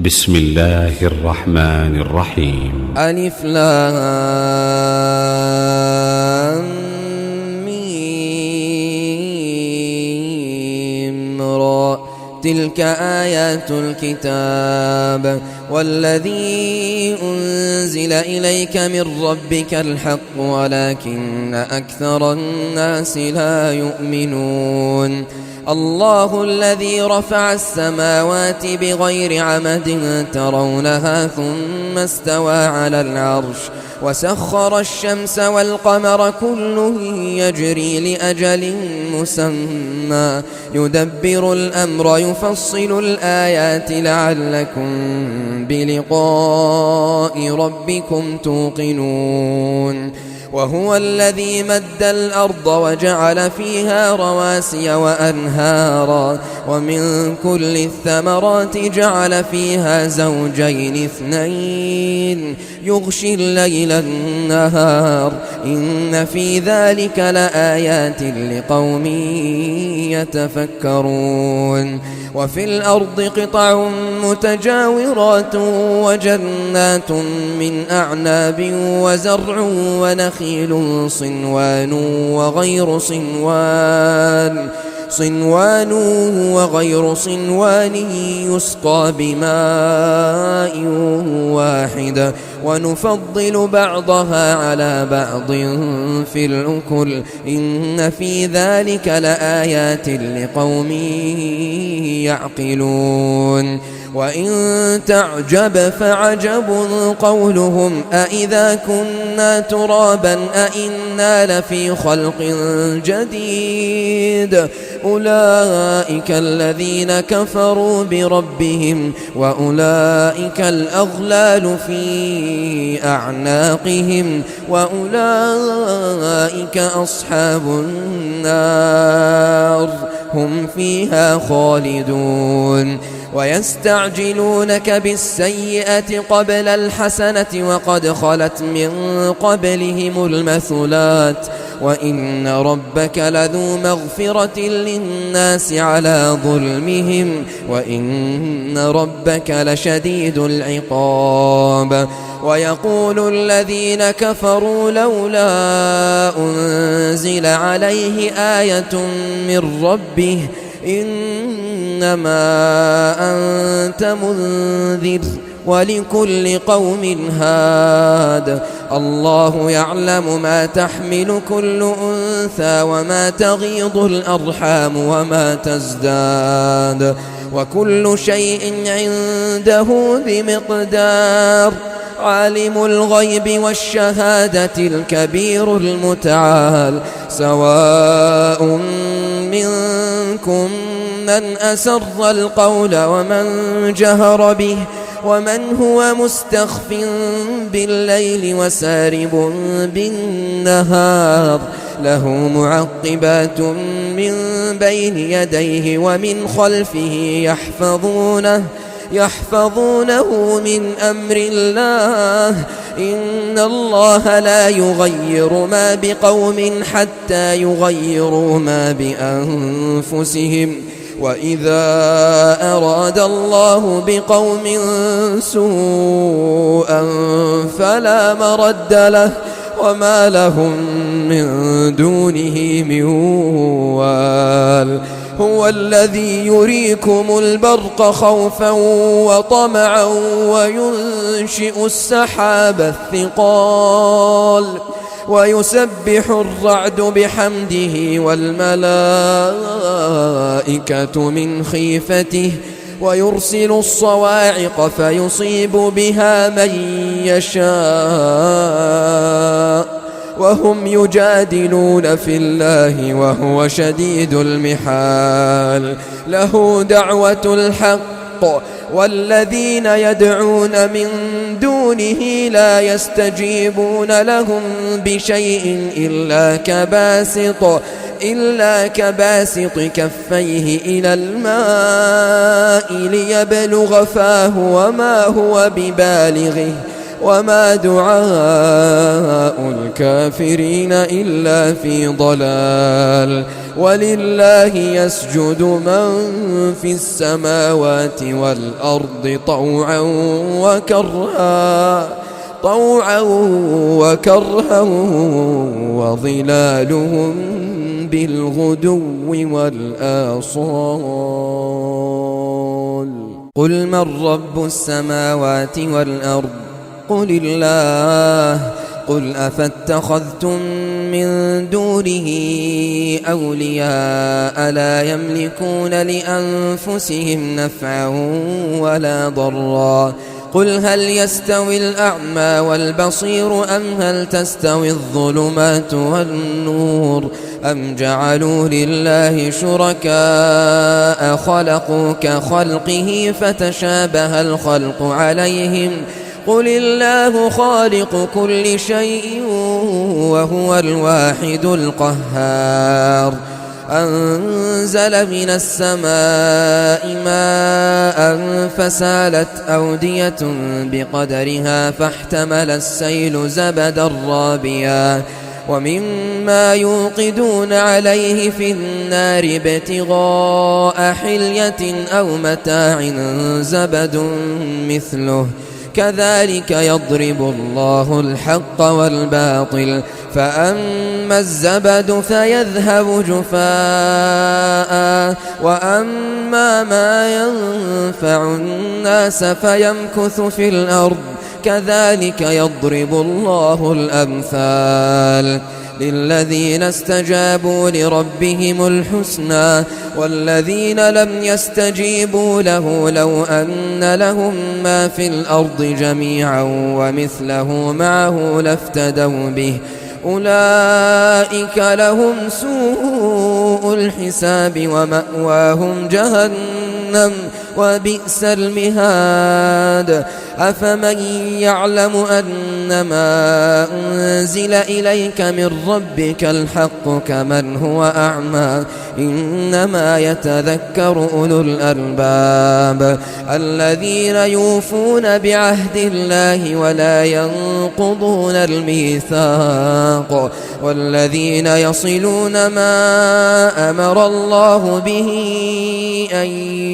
بسم الله الرحمن الرحيم. ألف لام ميم را تلك آيات الكتاب والذي أنزل إليك من ربك الحق ولكن أكثر الناس لا يؤمنون. الله الذي رفع السماوات بغير عمد ترونها ثم استوى على العرش وسخر الشمس والقمر كل يجري لأجل مسمى يدبر الأمر يفصل الآيات لعلكم بلقاء ربكم توقنون. وهو الذي مد الأرض وجعل فيها رواسي وأنهارا ومن كل الثمرات جعل فيها زوجين اثنين يغشي الليل النهار إن في ذلك لآيات لقوم يتفكرون. وفي الأرض قطع متجاورات وجنات من أعناب وزرع ونخيل صنوان وغير صنوان يسقى بماء واحد ونفضل بعضها على بعض في الأكل إن في ذلك لآيات لقوم يعقلون. وإن تعجب فعجب قولهم أإذا كنا ترابا أإنا لفي خلق جديد أولئك الذين كفروا بربهم وأولئك الأغلال في أعناقهم وأولئك أصحاب النار هم فيها خالدون. ويستعجلونك بالسيئة قبل الحسنة وقد خلت من قبلهم المثلات وإن ربك لذو مغفرة للناس على ظلمهم وإن ربك لشديد العقاب. ويقول الذين كفروا لولا أنزل عليه آية من ربه إنما أنت منذر ولكل قوم هاد الله يعلم ما تحمل كل أنثى وما تغيض الأرحام وما تزداد وكل شيء عنده بمقدار. عالم الغيب والشهادة الكبير المتعال سواء منكم من أسر القول ومن جهر به ومن هو مستخف بالليل وسارب بالنهار له معقبات من بين يديه ومن خلفه يحفظونه من أمر الله إن الله لا يغير ما بقوم حتى يغيروا ما بأنفسهم وإذا أراد الله بقوم سوءا فلا مرد له وما لهم من دونه من وال. هو الذي يريكم البرق خوفا وطمعا وينشئ السحاب الثقال ويسبح الرعد بحمده والملائكة من خيفته ويرسل الصواعق فيصيب بها من يشاء وهم يجادلون في الله وهو شديد المحال. له دعوة الحق والذين يدعون من دونه لا يستجيبون لهم بشيء إلا كباسط كفيه إلى الماء ليبلغ فاه وما هو ببالغه وما دعاء الكافرين إلا في ضلال ولله يسجد من في السماوات والأرض طوعا وكرها وظلالهم بالغدو والآصال قل من رب السماوات والأرض قل الله قل أفاتخذتم من دونه أولياء لا يملكون لأنفسهم نفعا ولا ضرا قل هل يستوي الأعمى والبصير أم هل تستوي الظلمات والنور أم جعلوا لله شركاء خلقوا كخلقه فتشابه الخلق عليهم قل الله خالق كل شيء وهو الواحد القهار أنزل من السماء ماء فسالت أودية بقدرها فاحتمل السيل زبدا رابيا ومما يوقدون عليه في النار ابتغاء حلية أو متاع زبد مثله كذلك يضرب الله الحق والباطل فأما الزبد فيذهب جفاء وأما ما ينفع الناس فيمكث في الأرض كذلك يضرب الله الأمثال للذين استجابوا لربهم الحسنى والذين لم يستجيبوا له لو أن لهم ما في الأرض جميعا ومثله معه لافتدوا به أولئك لهم سوء الحساب ومأواهم جهنم وبئس المهاد أفمن يعلم أنما أنزل إليك من ربك الحق كمن هو أعمى إنما يتذكر أولو الألباب الذين يوفون بعهد الله ولا ينقضون الميثاق والذين يصلون ما أمر الله به أن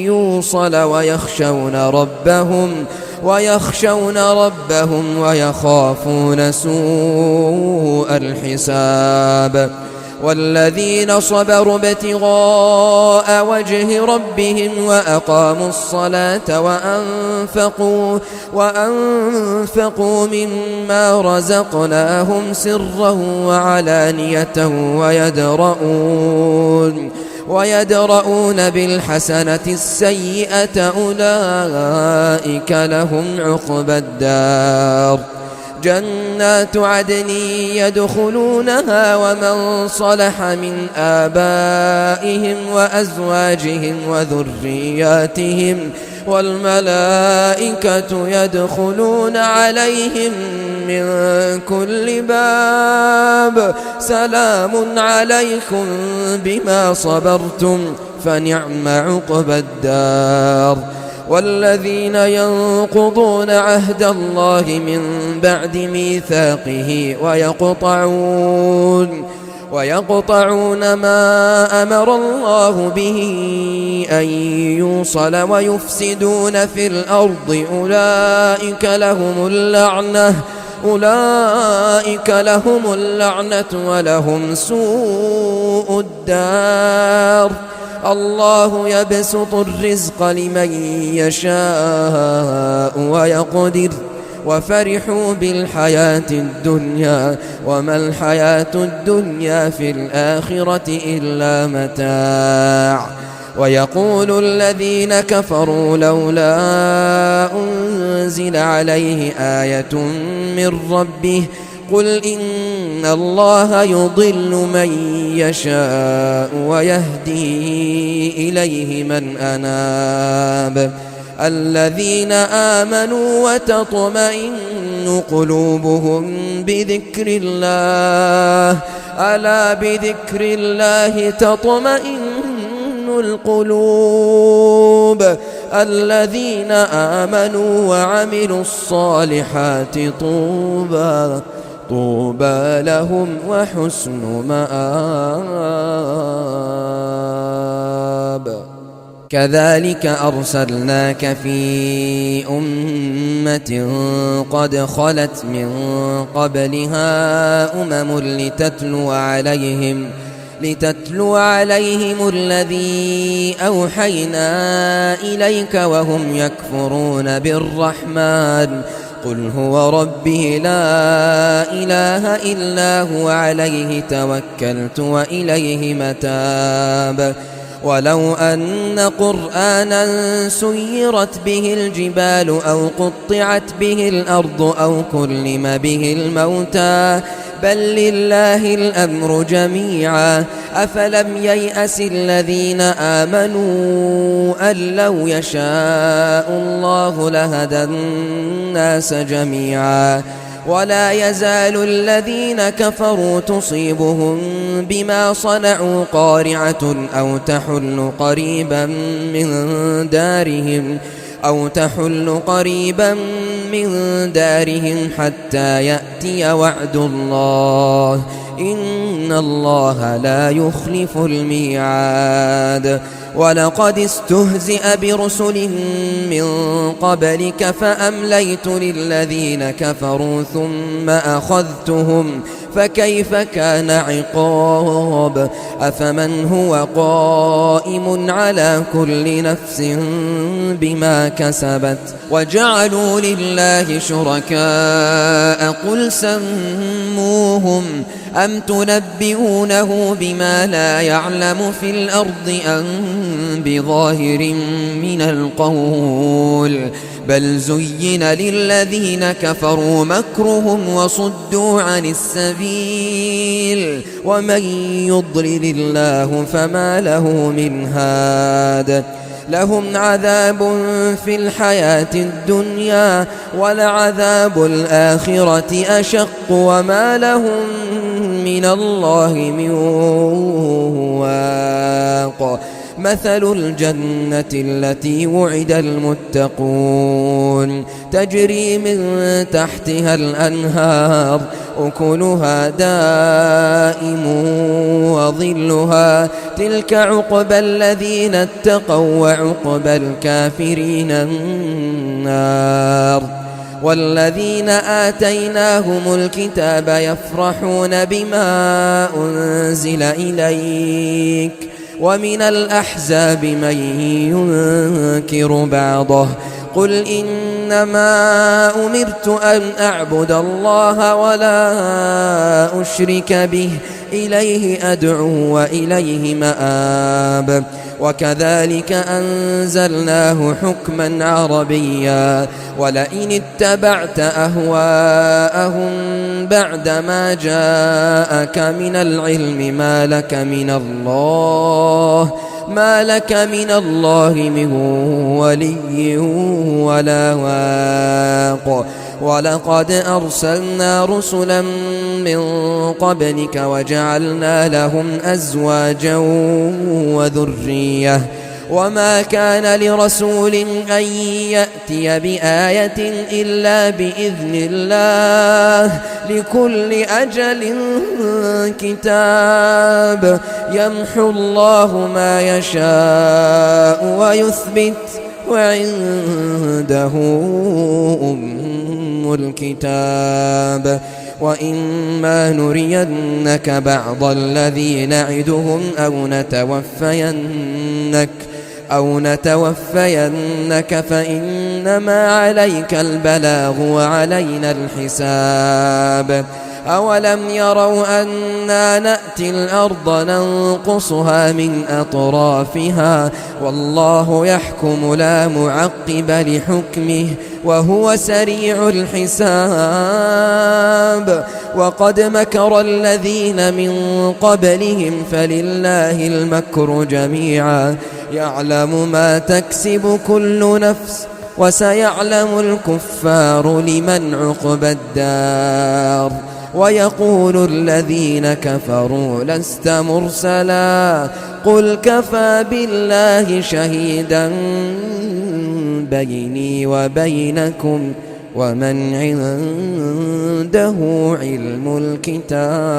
يوصل ويخشون ربهم ويخافون سوء الحساب والذين صبروا ابتغاء وجه ربهم وأقاموا الصلاة وأنفقوا مما رزقناهم سرا وعلانية ويدرؤون بالحسنة السيئة أولئك لهم عقبى الدار جنات عدن يدخلونها ومن صلح من آبائهم وأزواجهم وذرياتهم والملائكة يدخلون عليهم من كل باب سلام عليكم بما صبرتم فنعم عقبى الدار والذين ينقضون عهد الله من بعد ميثاقه ويقطعون ما أمر الله به أن يوصل ويفسدون في الأرض أولئك لهم اللعنة ولهم سوء الدار الله يبسط الرزق لمن يشاء ويقدر وفرحوا بالحياة الدنيا وما الحياة الدنيا في الآخرة إلا متاع ويقول الذين كفروا لولا أنزل عليه آية من ربه قل إن الله يضل من يشاء ويهدي إليه من أناب الذين آمنوا وتطمئن قلوبهم بذكر الله ألا بذكر الله تطمئن القلوب الذين آمنوا وعملوا الصالحات طوبى لهم وحسن مآب. كذلك أرسلناك في أمة قد خلت من قبلها لتتلو عليهم الذي أوحينا إليك وهم يكفرون بالرحمن قل هو ربي لا إله إلا هو عليه توكلت وإليه متاب. ولو أن قرآنا سيرت به الجبال أو قطعت به الأرض أو كلم به الموتى بل لله الأمر جميعا أفلم ييأس الذين آمنوا أن لو يشاء الله لهدى الناس جميعا ولا يزال الذين كفروا تصيبهم بما صنعوا قارعة أو تحل قريبا من دارهم حتى يأتي وعد الله إن الله لا يخلف الميعاد. ولقد استهزئ برسل من قبلك فأمليت للذين كفروا ثم أخذتهم فكيف كان عقاب. أفمن هو قائم على كل نفس بما كسبت وجعلوا لله شركاء قل سموهم أم تنبئونه بما لا يعلم في الأرض أم بظاهر من القول بل زين للذين كفروا مكرهم وصدوا عن السبيل ومن يضلل الله فما له من هاد. لهم عذاب في الحياة الدنيا ولعذاب الآخرة أشق وما لهم من الله من واق. مثل الجنة التي وعد المتقون تجري من تحتها الأنهار أكلها دائم وظلها تلك عقبى الذين اتقوا وعقبى الكافرين النار. والذين آتيناهم الكتاب يفرحون بما أنزل إليك ومن الأحزاب من ينكر بعضه قل إنما أمرت أن أعبد الله ولا أشرك به إليه أدعو وإليه مآب. وكذلك أنزلناه حكما عربيا ولئن اتبعت أهواءهم بعدما جاءك من العلم ما لك من الله من ولي ولا واق. ولقد أرسلنا رسلا من قبلك وجعلنا لهم أزواجا وذرية وما كان لرسول أن يأتي بآية إلا بإذن الله لكل أجل كتاب يمحو الله ما يشاء ويثبت وعنده أم الكتاب. وإما نرينك بعض الذي نعدهم أو نتوفينك فإنما عليك البلاغ وعلينا الحساب. أولم يروا أنا نأتي الأرض ننقصها من أطرافها والله يحكم لا معقب لحكمه وهو سريع الحساب. وقد مكر الذين من قبلهم فلله المكر جميعا يعلم ما تكسب كل نفس وسيعلم الكفار لمن عقبى الدار. ويقول الذين كفروا لست مرسلا قل كفى بالله شهيدا بيني وبينكم ومن عنده علم الكتاب.